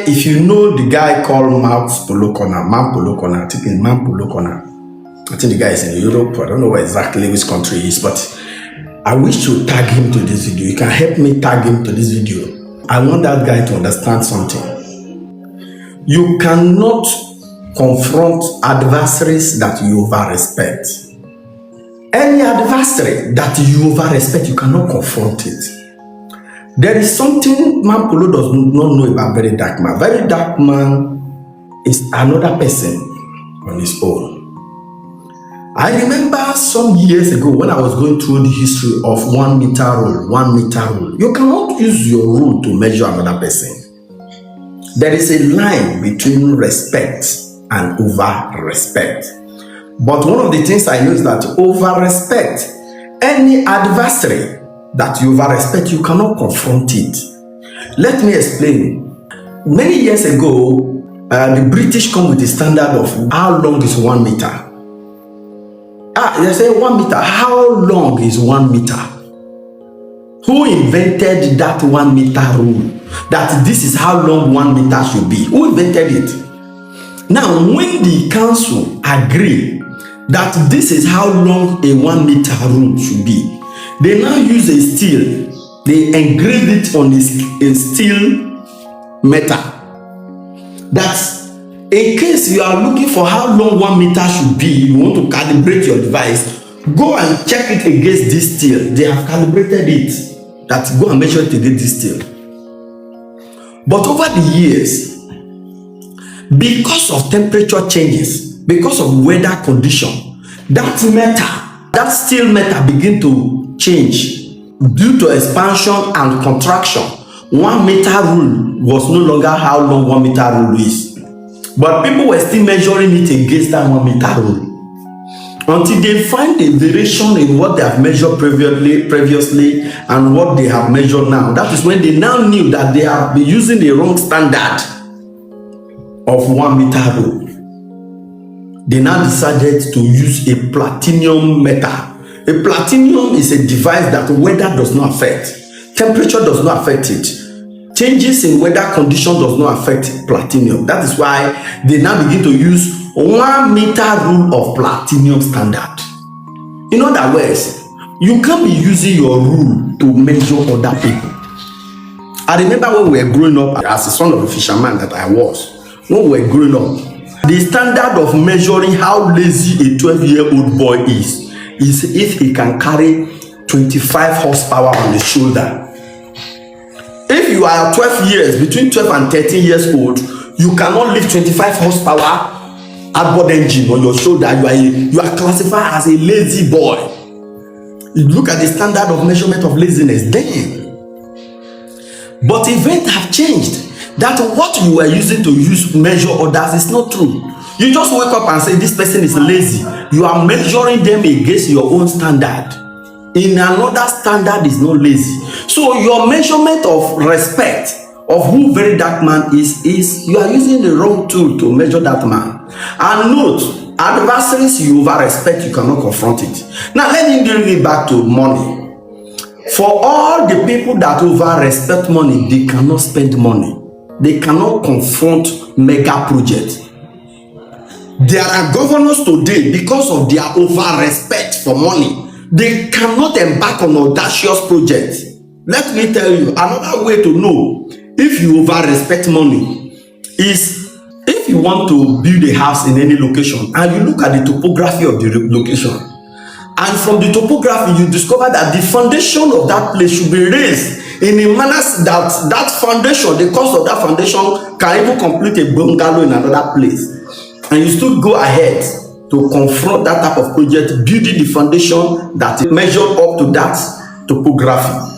if you know the guy called Man Polo Corner, I think it's Man Polo Corner. I think the guy is in Europe. I don't know exactly which country he is, but I wish to tag him to this video. You can help me tag him to this video. I want that guy to understand something. You cannot confront adversaries that you over-respect. Any adversary that you over-respect, you cannot confront it. There is something Man Polo does not know about Very Dark Man. Very Dark Man is another person on his own. I remember some years ago when I was going through the history of 1 meter rule, 1 meter rule. You cannot use your rule to measure another person. There is a line between respect and over-respect. But one of the things I know is that over-respect, any adversary that you over-respect, you cannot confront it. Let me explain. Many years ago, the British come with the standard of how long is 1 meter. They say 1 meter. How long is 1 meter? Who invented that 1 meter rule? That this is how long 1 meter should be. Who invented it? Now, when the council agree that this is how long a 1 meter rule should be, they now use a steel. They engrave it on a steel metal. That's in case you are looking for how long 1 meter should be, you want to calibrate your device, go and check it against this steel. They have calibrated it. That go and measure it against this steel. But over the years, because of temperature changes, because of weather condition, that metal, that steel metal begin to change due to expansion and contraction. 1 meter rule was no longer how long 1 meter rule is. But people were still measuring it against that 1 meter rule until they find a variation in what they have measured previously and what they have measured now. That is when they now knew that they have been using the wrong standard of 1 meter rule. They now decided to use a platinum metal. A platinum is a device that weather does not affect, temperature does not affect it. Changes in weather condition does not affect platinum. That is why they now begin to use 1 meter rule of platinum standard. In other words, you can't be using your rule to measure other people. I remember when we were growing up, as a son of a fisherman that I was, when we were growing up, the standard of measuring how lazy a 12-year-old boy is if he can carry 25 horsepower on his shoulder. If you are 12 years, between 12 and 13 years old, you cannot lift 25 horsepower outboard engine on your shoulder. You are classified as a lazy boy. You look at the standard of measurement of laziness then. But events have changed. That what you were using to measure others is not true. You just wake up and say this person is lazy. You are measuring them against your own standard. In another standard is not lazy. So your measurement of respect of who Very Dark Man is you are using the wrong tool to measure that man. And note, adversaries you over respect, you cannot confront it. Now let me bring it back to money. For all the people that over respect money, they cannot spend money. They cannot confront mega projects. There are governors today, because of their over respect for money, they cannot embark on audacious projects. Let me tell you, another way to know if you over respect money is if you want to build a house in any location and you look at the topography of the location, and from the topography you discover that the foundation of that place should be raised in a manner that that foundation, the cost of that foundation can even complete a bungalow in another place, and you still go ahead to confront that type of project, building the foundation that is measured up to that topography.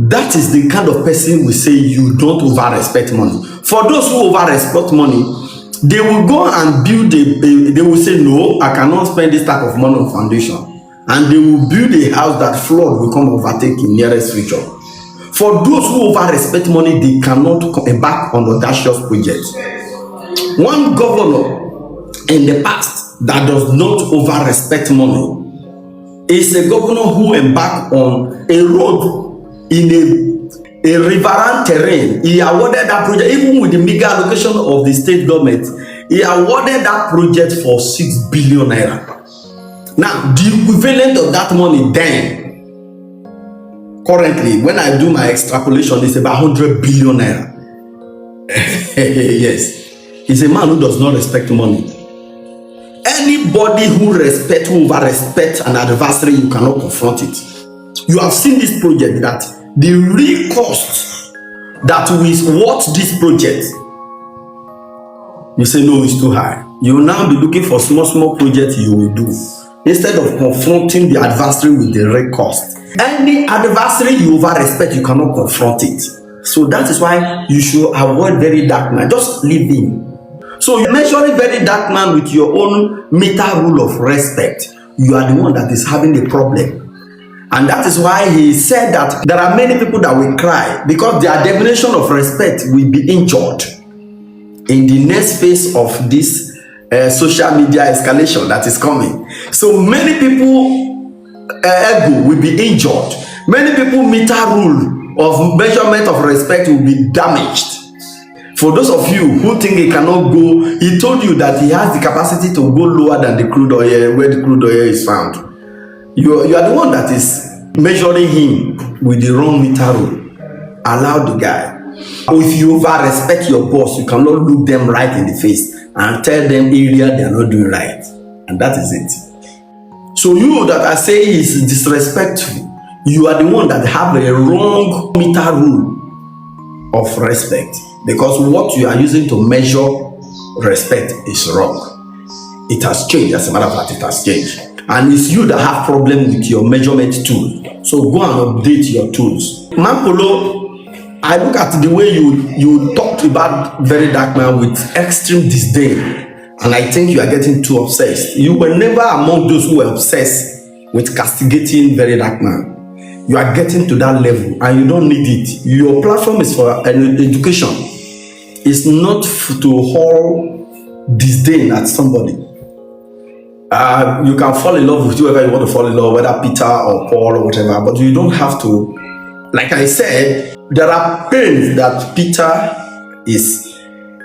That is the kind of person we say you don't over respect money. For those who over respect money, they will go and build they will say, no, I cannot spend this type of money on foundation, and they will build a house that flood will come overtake in nearest future. For those who over respect money, they cannot embark on audacious projects. One governor in the past that does not over respect money is a governor who embarked on a road in a riverine terrain. He awarded that project, even with the mega allocation of the state government. He awarded that project for 6 billion naira. Now, the equivalent of that money then, currently, when I do my extrapolation, it's about 100 billion naira. Yes, he's a man who does not respect money. Anybody who over respect an adversary, you cannot confront it. You have seen this project that the real cost that is worth this project, you say no, it's too high. You will now be looking for small projects you will do instead of confronting the adversary with the real cost. Any adversary you over respect, you cannot confront it. So that is why you should avoid very dark man. Just leave him. So you're measuring very dark man with your own meter rule of respect. You are the one that is having the problem. And that is why he said that there are many people that will cry because their definition of respect will be injured in the next phase of this social media escalation that is coming. So many people ego will be injured. Many people meter rule of measurement of respect will be damaged. For those of you who think he cannot go, he told you that he has the capacity to go lower than the crude oil, where the crude oil is found. You are the one that is measuring him with the wrong meter rule. Allow the guy. If you over respect your boss, you cannot look them right in the face and tell them area they are not doing right. And that is it. So you that I say is disrespectful, you are the one that have a wrong meter rule of respect, because what you are using to measure respect is wrong. It has changed. As a matter of fact, it has changed. And it's you that have problem with your measurement tool. So go and update your tools. Mampolo, I look at the way you talked about very dark man with extreme disdain, and I think you are getting too obsessed. You were never among those who were obsessed with castigating very dark man. You are getting to that level and you don't need it. Your platform is for an education. It's not to hurl disdain at somebody. You can fall in love with whoever you want to fall in love, whether Peter or Paul or whatever, but you don't have to. Like I said, there are pains that Peter is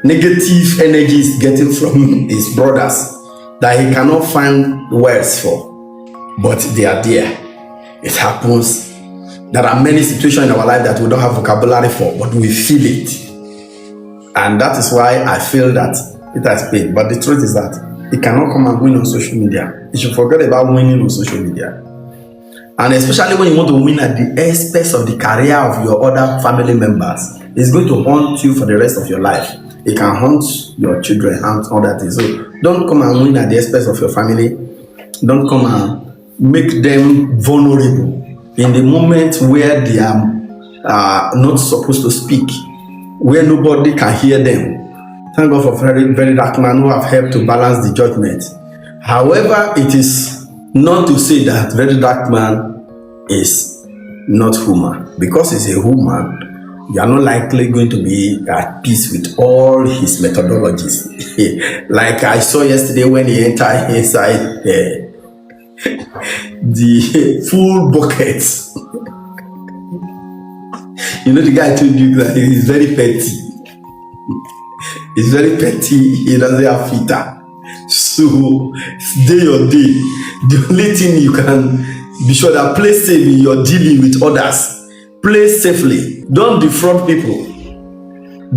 negative energies getting from his brothers that he cannot find words for, but they are there. It happens. There are many situations in our life that we don't have vocabulary for, but we feel it. And that is why I feel that it has pain. But the truth is that it cannot come and win on social media. You should forget about winning on social media. And especially when you want to win at the expense of the career of your other family members, it's going to haunt you for the rest of your life. It can haunt your children and all that. So don't come and win at the expense of your family. Don't come and make them vulnerable in the moment where they are not supposed to speak, where nobody can hear them. Thank God for very, very dark man who have helped to balance the judgment. However, it is not to say that very dark man is not human. Because he's a human, you are not likely going to be at peace with all his methodologies. Like I saw yesterday when he entered inside the full buckets. You know, the guy told you that he's very petty. He's very petty. He doesn't have filter. So day or day, the only thing you can be sure that play safe in your dealing with others. Play safely. Don't defraud people.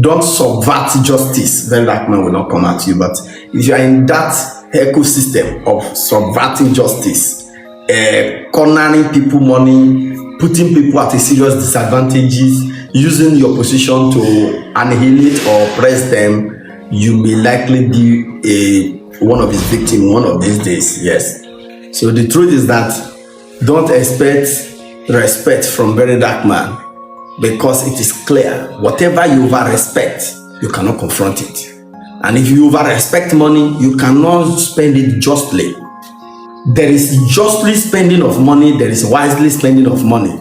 Don't subvert justice. Very dark man will not come at you. But if you are in that ecosystem of subverting justice, cornering people money, putting people at a serious disadvantages, using your position to annihilate or oppress them, you may likely be one of his victims one of these days. Yes. So the truth is that don't expect respect from very dark man, because it is clear whatever you over respect, you cannot confront it. And if you over respect money, you cannot spend it justly. There is justly spending of money, there is wisely spending of money.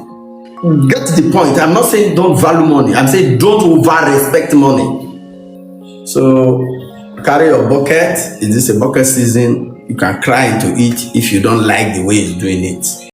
Get the point. I'm not saying don't value money, I'm saying don't over respect money. So carry your bucket. Is this a bucket season? You can cry into it if you don't like the way he's doing it.